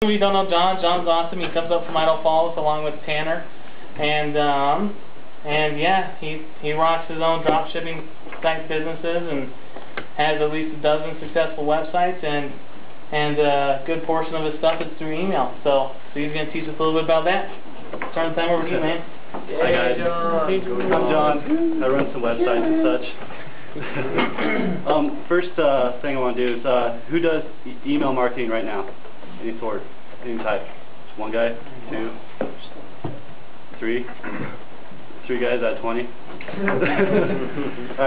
If you don't know Jon, Jon's awesome. He comes up from Idaho Falls along with Tanner, and yeah, he rocks his own drop shipping site businesses and has at least a dozen successful websites, and a good portion of his stuff is through email. So he's going to teach us a little bit about that. Turn the time over to you, man. Hi guys, I'm Jon. I run some websites and such. First thing I want to do is, who does email marketing right now? Any sort, any type? One guy, two, three. 3 guys out of 20. Alright,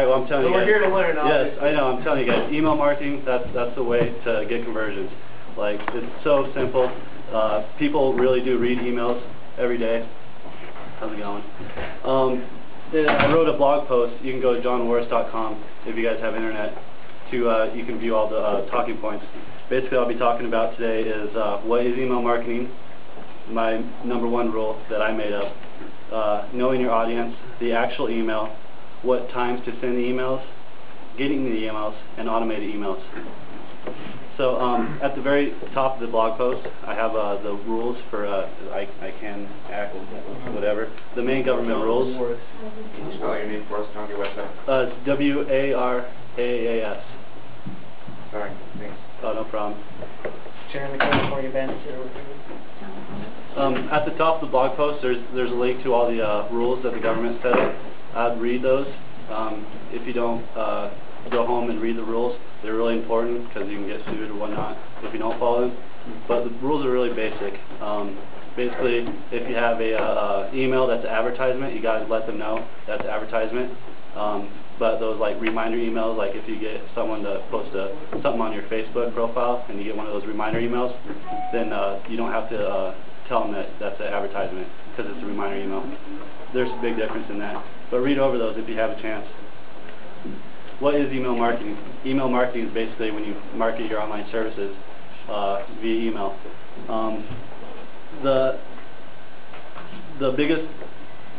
well I'm telling you guys. We're here to learn. Yes, I know, I'm telling you guys. Email marketing, that's the way to get conversions. Like, it's so simple. People really do read emails every day. How's it going? I wrote a blog post. You can go to jonwaraas.com if you guys have internet. You can view all the talking points. Basically, I'll be talking about today is what is email marketing, my #1 rule that I made up, knowing your audience, the actual email, what times to send the emails, getting the emails, and automated emails. So at the very top of the blog post, I have the rules for I can act, whatever, the main government rules. Can you spell your name for us on your website? It's W-A-R-A-A-S. Sorry, thanks. Oh, no problem. Sharing the code for you, Ben. At the top of the blog post, there's a link to all the rules that the government set up. I'd read those. If you don't go home and read the rules, they're really important because you can get sued or whatnot if you don't follow them. But the rules are really basic. Basically, if you have a email that's an advertisement, you gotta let them know that's an advertisement. But those like reminder emails, like if you get someone to post something on your Facebook profile and you get one of those reminder emails, then you don't have to tell them that that's an advertisement because it's a reminder email. There's a big difference in that. But read over those if you have a chance. What is email marketing? Email marketing is basically when you market your online services via email.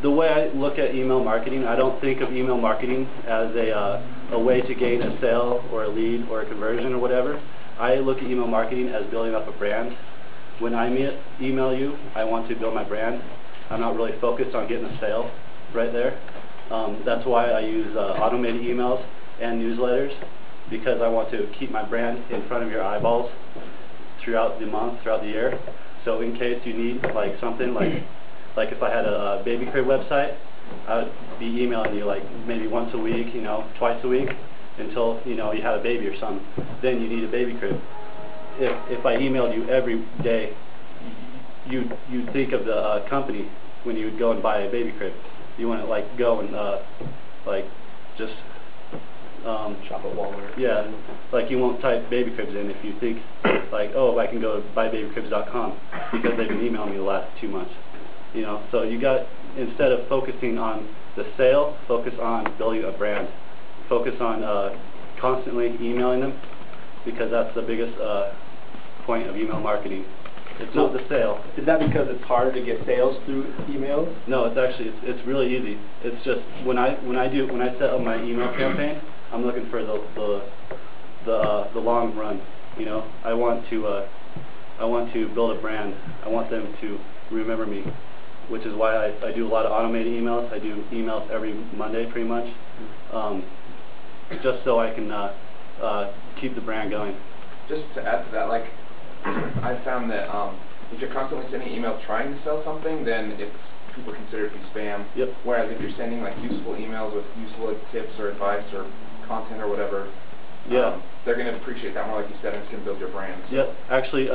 The way I look at email marketing, I don't think of email marketing as a way to gain a sale or a lead or a conversion or whatever. I look at email marketing as building up a brand. When I email you, I want to build my brand. I'm not really focused on getting a sale right there. That's why I use automated emails and newsletters, because I want to keep my brand in front of your eyeballs throughout the month, throughout the year. So in case you need like something like if I had a baby crib website, I would be emailing you like maybe once a week, twice a week, until you had a baby or something. Then you need a baby crib. If I emailed you every day, you'd think of the company when you would go and buy a baby crib. You want to like go and just Shop at Walmart. Yeah, like you won't type baby cribs in if you think like, oh, I can go to buybabycribs.com because they've been emailing me the last 2 months. So you got, instead of focusing on the sale, focus on building a brand. Focus on constantly emailing them, because that's the biggest point of email marketing. It's not the sale. Is that because it's harder to get sales through email? No, it's actually it's really easy. It's just when I set up my email campaign, I'm looking for the long run. I want to build a brand. I want them to remember me, which is why I do a lot of automated emails. I do emails every Monday pretty much, just so I can keep the brand going. Just to add to that, like, I found that if you're constantly sending emails trying to sell something, then people consider it to be spam. Yep. Whereas if you're sending like useful emails with useful tips or advice or content or whatever, yeah, they're going to appreciate that more, like you said, and it's going to build your brand. So. Yep. Actually,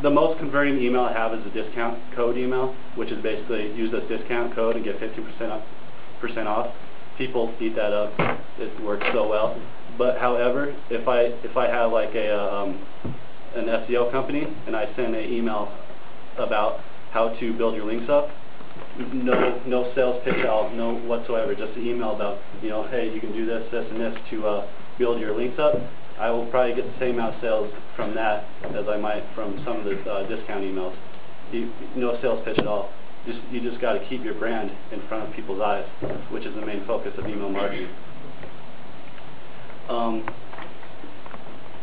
the most converting email I have is a discount code email, which is basically use this discount code and get 50% off. People eat that up. It works so well. But however, if I have like an SEO company and I send an email about how to build your links up, no sales pitch at all, no whatsoever, just an email about, hey, you can do this, this, and this to build your links up, I will probably get the same amount of sales from that as I might from some of the discount emails. No sales pitch at all. You just got to keep your brand in front of people's eyes, which is the main focus of email marketing.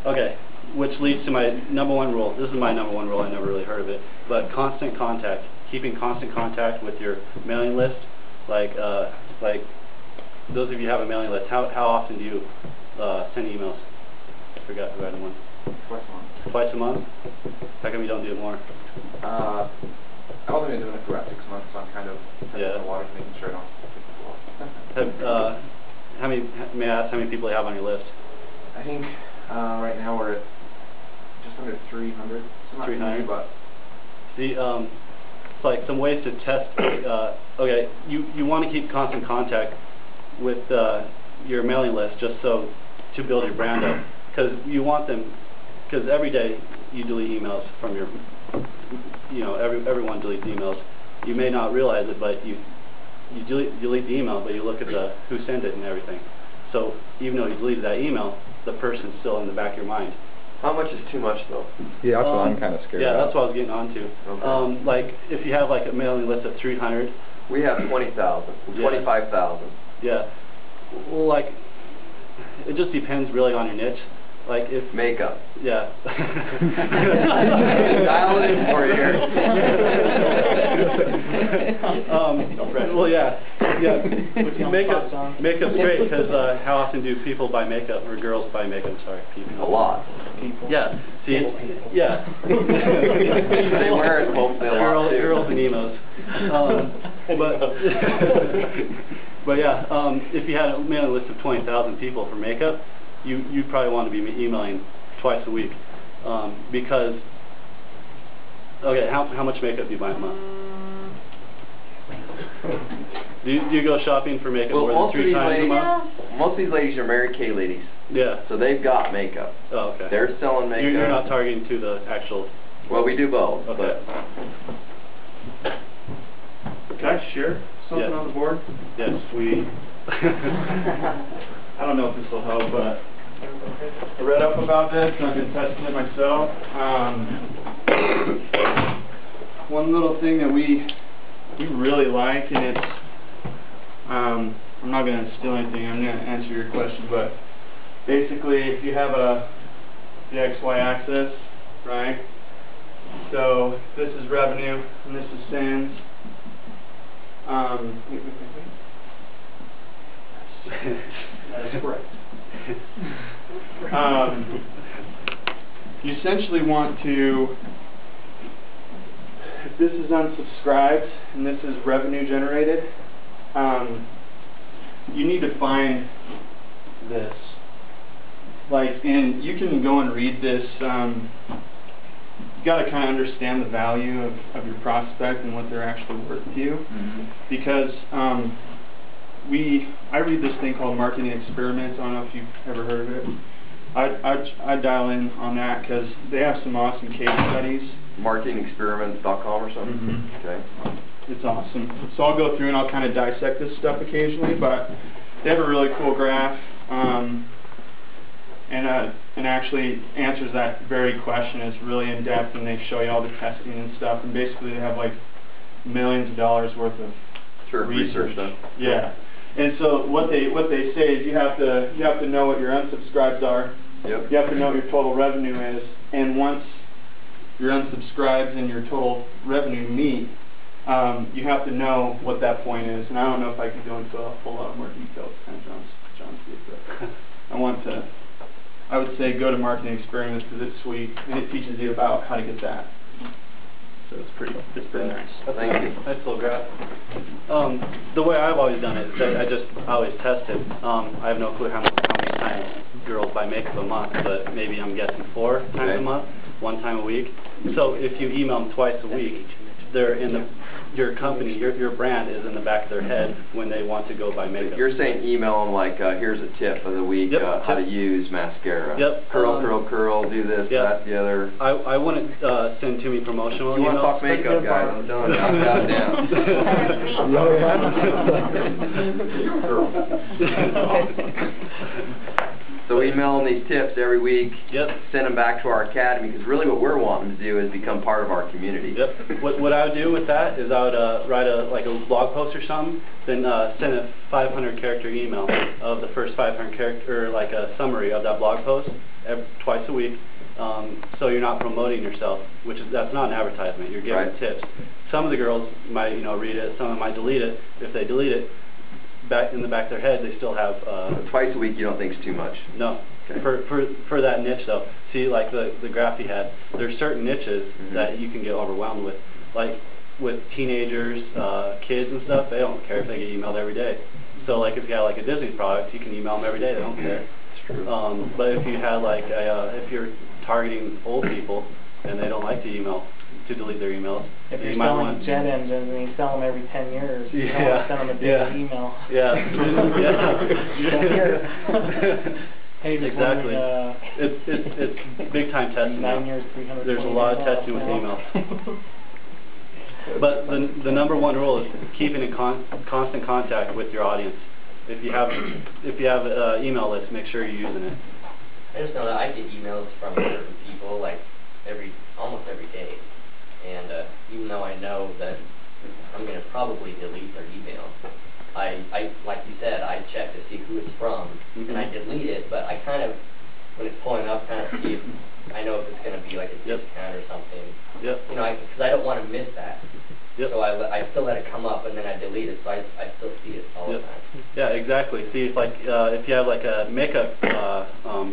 Okay, which leads to my number one rule. This is my number one rule. I never really heard of it, but constant contact. Keeping constant contact with your mailing list. Like those of you who have a mailing list, how often do you send emails? I forgot who had one. Twice a month. Twice a month? How come you don't do it more? I've only been doing it for about 6 months, so I'm kind of testing the waters, making sure I don't piss people off. How many? May I ask how many people you have on your list? I think right now we're at just under 300. So not 300, but see, it's like some ways to test. Okay, you want to keep constant contact with your mailing list just so to build your brand up, because you want them. Because every day you delete emails from your, everyone deletes emails. You may not realize it, but you delete the email, but you look at who sent it and everything. So even though you deleted that email, the person's still in the back of your mind. How much is too much, though? Yeah, that's what I'm kind of scared Yeah, about. that's what I was getting on to. Okay. Like, if you have like a mailing list of 300. We have 20,000, 25,000. Yeah. Well, like, it just depends really on your niche. Like if Makeup. Yeah. Dial it in for you here. Well, yeah. Makeup's great because how often do people buy makeup, or girls buy makeup? Sorry, people. A lot. Yeah. See. Yeah. They wear it, hopefully a lot too. Girls and emos. But yeah, if you had a mailing list of 20,000 people for makeup, you probably want to be emailing twice a week, because okay, how much makeup do you buy a month? Do you go shopping for makeup more than 3 times a month? Most of these ladies are Mary Kay ladies. Yeah. So they've got makeup. Oh, okay. They're selling makeup. You're not targeting to the actual. Well, we do both. Okay. Can I share something on the board? Yes. I don't know if this will help, but I read up about this and I've been testing it myself. One little thing that we really like, and it's I'm not going to steal anything, I'm going to answer your question, but basically if you have the XY axis, right? So this is revenue and this is sales. That is correct. You essentially want to, if this is unsubscribed and this is revenue generated, you need to find this. And you can go and read this. You got to kind of understand the value of your prospect and what they're actually worth to you, because I read this thing called Marketing Experiments. I don't know if you've ever heard of it. I dial in on that because they have some awesome case studies. Marketingexperiments.com or something? Mm-hmm. Okay. It's awesome. So I'll go through and I'll kind of dissect this stuff occasionally, but they have a really cool graph and actually answers that very question. It's really in depth, and they show you all the testing and stuff, and basically they have like millions of dollars worth of research done. Yeah. And so what they say is you have to know what your unsubscribes are. Yep. You have to know what your total revenue is, and once your unsubscribes and your total revenue meet, you have to know what that point is. And I don't know if I can go into a whole lot more detail. It's kind of John's group, but I would say go to Marketing Experiments because it's sweet and it teaches you about how to get that. So it's pretty nice. Thank you. Nice little graph. The way I've always done it is I always test it. I have no clue how many times girls buy makeup a month, but maybe I'm guessing 4 times a month, 1 time a week. So if you email them twice a week, they're in your company, your brand is in the back of their head when they want to go buy makeup. You're saying email them like, here's a tip of the week, how to use mascara. Yep. Curl, do this, that, the other. I wouldn't send too many promotional You emails. want to talk makeup, guys? I'm done. Knock that down. So email them these tips every week. Yep. Send them back to our academy, because really what we're wanting to do is become part of our community. Yep. What I would do with that is I would write a blog post or something, then send a 500-character email of the first 500 character, or like a summary of that blog post twice a week, So you're not promoting yourself, that's not an advertisement. You're giving Right. tips. Some of the girls might read it. Some of them might delete it. If they delete it, back in the back of their head, they still have. Twice a week you don't think is too much? No. Okay. For that niche though. See, like the graph you had, there's certain niches that you can get overwhelmed with. Like with teenagers, kids and stuff, they don't care if they get emailed every day. So like if you have like a Disney product, you can email them every day, they don't care. It's true. But if you had like if you're targeting old people and they don't like to delete their emails, If you're you might selling want jet engines and you sell them every 10 years, you don't Yeah. want to send them a daily email. Yeah. Hey, just Exactly. wondering, It's big time testing. 9 years, 300. There's a lot of testing with email. But the number one rule is keeping in constant contact with your audience. If you have an email list, make sure you're using it. I just know that I get emails from certain people like almost every day, and even though I know that I'm going to probably delete their email, I like you said, I check to see who it's from, and I delete it, but I kind of, when it's pulling up, kind of see if I know if it's going to be like a discount or something. Yep. You know, because I don't want to miss that. Yep. So I still let it come up, and then I delete it, so I still see it all the time. Yeah, exactly. See, if you have like a makeup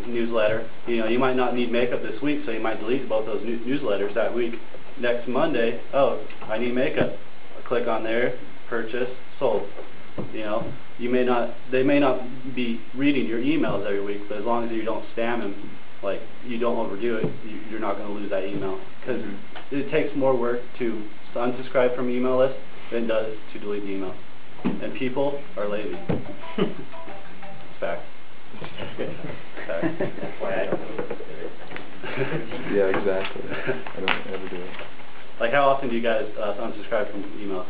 newsletter, you might not need makeup this week, so you might delete both those newsletters that week. Next Monday, oh, I need makeup. Click on there, purchase, sold. They may not be reading your emails every week, but as long as you don't spam them, like you don't overdo it, you're not going to lose that email. Because it takes more work to unsubscribe from an email list than it does to delete the email. And people are lazy. Fact. Fact. That's why I don't do it. Yeah, exactly. I don't ever do it. Like how often do you guys unsubscribe from emails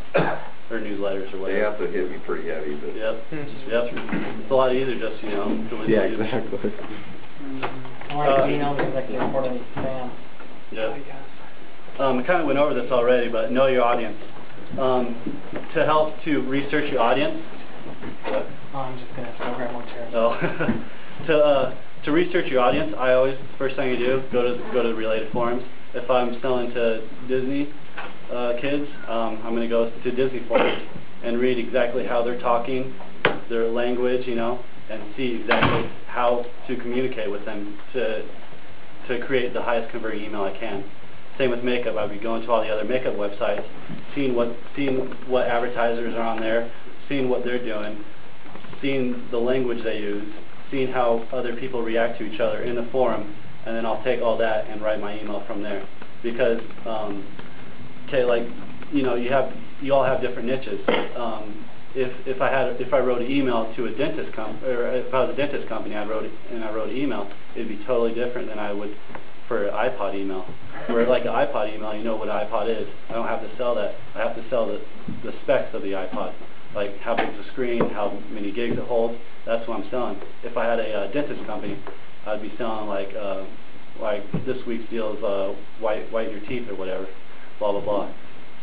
or newsletters or whatever? They have to hit me pretty heavy, but... Yep. It's a lot easier just, delete Yeah, it. exactly. I like email because I can report any spam. Yeah. I kind of went over this already, but know your audience. To help to research your audience. What? Oh, I'm just going to program more chairs. To research your audience, I always, first thing I do, go to the related forums. If I'm selling to Disney kids, I'm going to go to Disney forums and read exactly how they're talking, their language, and see exactly how to communicate with them to create the highest converting email I can. Same with makeup. I'd be going to all the other makeup websites, seeing what advertisers are on there, seeing what they're doing, seeing the language they use, seeing how other people react to each other in the forum, and then I'll take all that and write my email from there. Because, you all have different niches. If I wrote an email to a dentist or if I was a dentist company, I wrote an email, it'd be totally different than I would for an iPod email. Where like an iPod email, you know what an iPod is. I don't have to sell that. I have to sell the specs of the iPod, like how big the screen, how many gigs it holds. That's what I'm selling. If I had a dentist company, I'd be selling like this week's deal is whiten your teeth or whatever, blah blah blah.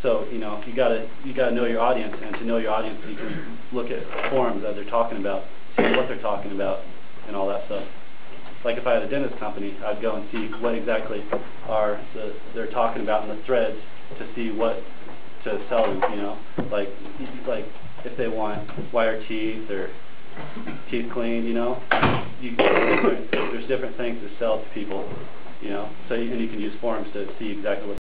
So you gotta know your audience, and to know your audience, you can look at forums that they're talking about, see what they're talking about, and all that stuff. Like if I had a dentist company, I'd go and see what exactly they're talking about in the threads to see what to sell them. Like if they want wire teeth or teeth cleaned, there's different things to sell to people, so and you can use forums to see exactly what